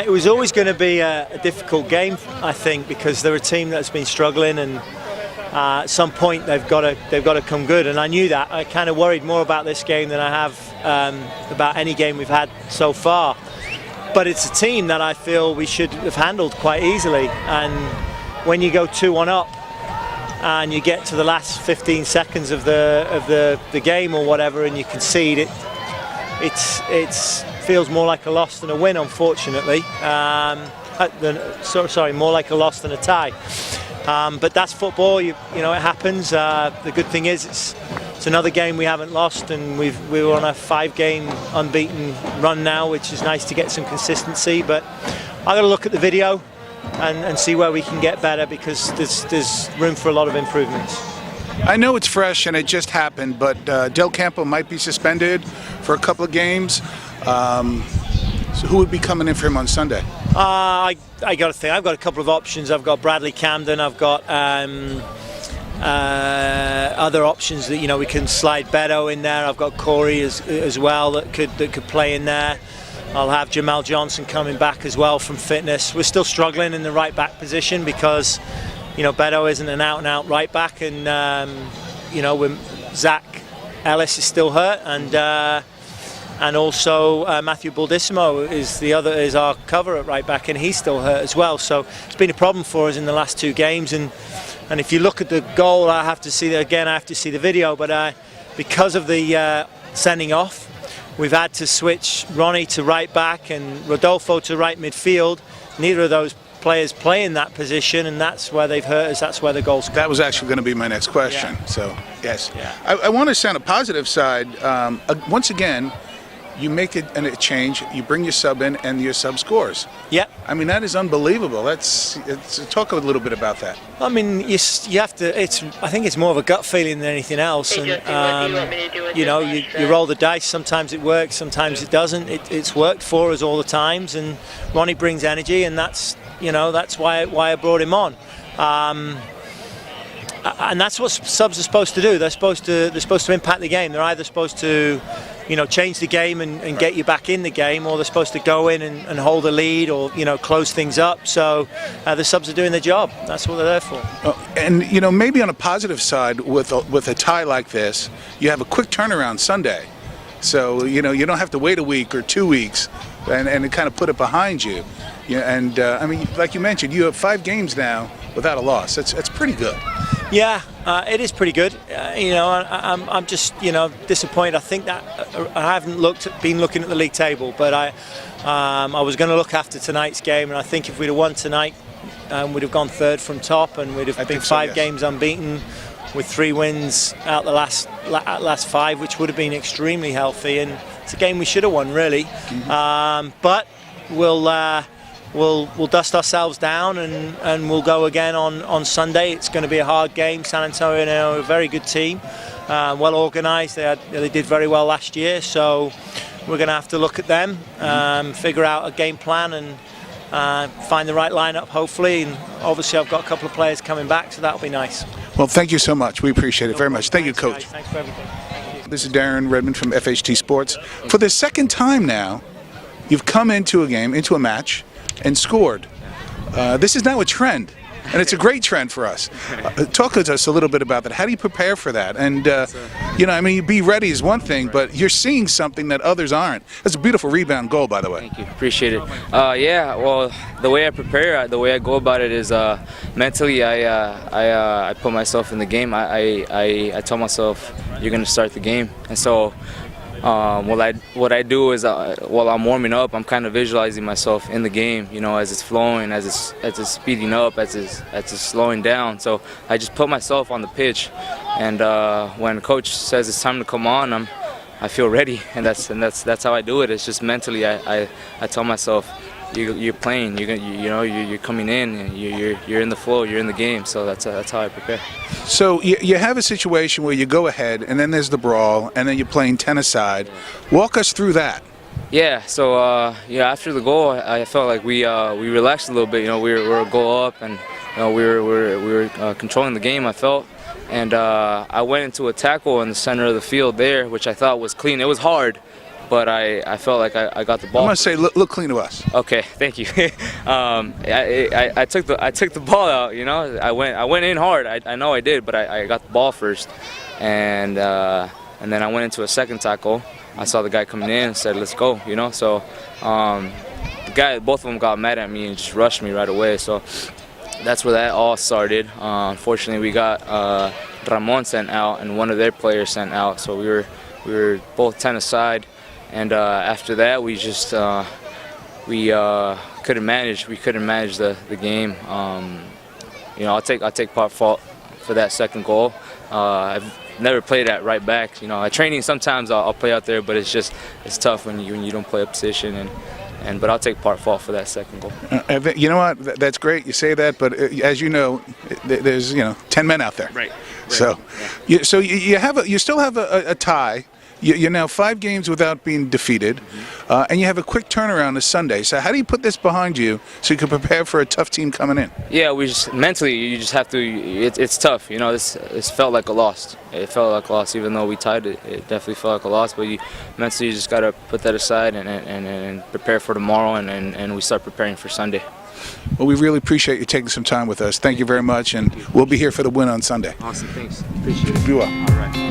it was always going to be a difficult game, I think, because they're a team that's been struggling, and at some point they've got to come good. And I knew that. I kind of worried more about this game than I have about any game we've had so far. But it's a team that I feel we should have handled quite easily. And when you go 2-1 up and you get to the last 15 seconds of the game or whatever, and you concede, it feels more like a loss than a win, unfortunately. Sorry, more like a loss than a tie. But that's football. You know, it happens. The good thing is it's another game we haven't lost, and we're on a 5-game unbeaten run now, which is nice to get some consistency. But I got to look at the video and see where we can get better, because there's room for a lot of improvements. I know it's fresh and it just happened, but Del Campo might be suspended for a couple of games. So who would be coming in for him on Sunday? I got to think. I've got a couple of options. I've got Bradley Camden. I've got other options that we can slide Beto in there. I've got Corey as well that could play in there. I'll have Jamal Johnson coming back as well from fitness. We're still struggling in the right back position because Beto isn't an out-and-out right back, and Zach Ellis is still hurt, and also Matthew Baldissimo is our cover at right back, and he's still hurt as well. So it's been a problem for us in the last 2 games, and if you look at the goal, I have to see the video, but because of the sending off, we've had to switch Ronnie to right back and Rodolfo to right midfield. Neither of those players play in that position, and that's where they've hurt us. That's where the goals come. That was actually going to be my next question. Yeah. So yes, yeah. I want to sound a positive side. Once again, you make a change, you bring your sub in, and your sub scores. Yeah. I mean, that is unbelievable. Talk a little bit about that. I mean, you have to. I think it's more of a gut feeling than anything else. And you roll the dice. Sometimes it works, sometimes it doesn't. It's worked for us all the times, and Ronnie brings energy, and that's why I brought him on. And that's what subs are supposed to do. They're supposed to impact the game. They're either supposed to change the game and get you back in the game, or they're supposed to go in and hold a lead, or close things up. So the subs are doing their job. That's what they're there for. And maybe on a positive side, with a tie like this, you have a quick turnaround Sunday. So you don't have to wait a week or 2 weeks and kind of put it behind you. And I mean, like you mentioned, you have 5 games now without a loss. That's pretty good. Yeah, it is pretty good. I'm just disappointed. I think that I haven't been looking at the league table, but I was going to look after tonight's game, and I think if we'd have won tonight, we'd have gone 3rd from top, and we'd have been 5 games unbeaten with 3 wins out the last 5, which would have been extremely healthy. And it's a game we should have won, really. Mm-hmm. But we'll dust ourselves down and we'll go again on Sunday. It's going to be a hard game. San Antonio are a very good team, well organised. They did very well last year, so we're going to have to look at them, figure out a game plan, and find the right lineup, hopefully. And obviously I've got a couple of players coming back, so that'll be nice. Well, thank you so much. We appreciate it very much. Thank you, Coach. Guys. Thanks for everything. Thank you. This is Darren Redmond from FHT Sports. For the 2nd time now, you've come into a match, and scored. This is now a trend, and it's a great trend for us. Talk to us a little bit about that. How do you prepare for that? And I mean, be ready is one thing, but you're seeing something that others aren't. That's a beautiful rebound goal, by the way. Thank you. Appreciate it. Yeah. Well, the way I prepare, the way I go about it is mentally. I put myself in the game. I tell myself you're going to start the game, and so. What I do is while I'm warming up, I'm kind of visualizing myself in the game, as it's flowing, as it's speeding up, as it's slowing down. So I just put myself on the pitch, and when coach says it's time to come on, I feel ready, and that's how I do it. It's just mentally I tell myself you're playing, you're coming in, and you're in the flow, you're in the game. So that's how I prepare. So you have a situation where you go ahead, and then there's the brawl, and then you're playing 10 aside. Walk us through that. Yeah. So after the goal, I felt like we relaxed a little bit. We were a goal up, and we were controlling the game, I felt. And I went into a tackle in the center of the field there, which I thought was clean. It was hard, but I felt like I got the ball. I'm gonna say look clean to us. Okay, thank you. I took the ball out. You know, I went in hard. I know I did, but I got the ball first, and then I went into a second tackle. I saw the guy coming in and said, "Let's go." You know, so both of them got mad at me and just rushed me right away. So that's where that all started. Unfortunately, we got Ramon sent out and one of their players sent out, so we were both 10 aside. And after that, we just couldn't manage. We couldn't manage the game. You know, I'll take part fault for that second goal. I've never played at right back. You know, at training sometimes I'll play out there, but it's tough when you don't play a position. But I'll take part fault for that second goal. You know what? That's great. You say that, but as you know, there's 10 men out there. Right. So, yeah. you still have a tie. You're now 5 games without being defeated, and you have a quick turnaround this Sunday. So how do you put this behind you so you can prepare for a tough team coming in? Yeah, mentally you just have to. It's tough, you know. This felt like a loss. It felt like a loss, even though we tied it. It definitely felt like a loss. But mentally, you just gotta put that aside and prepare for tomorrow, and we start preparing for Sunday. Well, we really appreciate you taking some time with us. Thank you very much, and we'll be here for the win on Sunday. Awesome, thanks. Appreciate it. Be well. All right.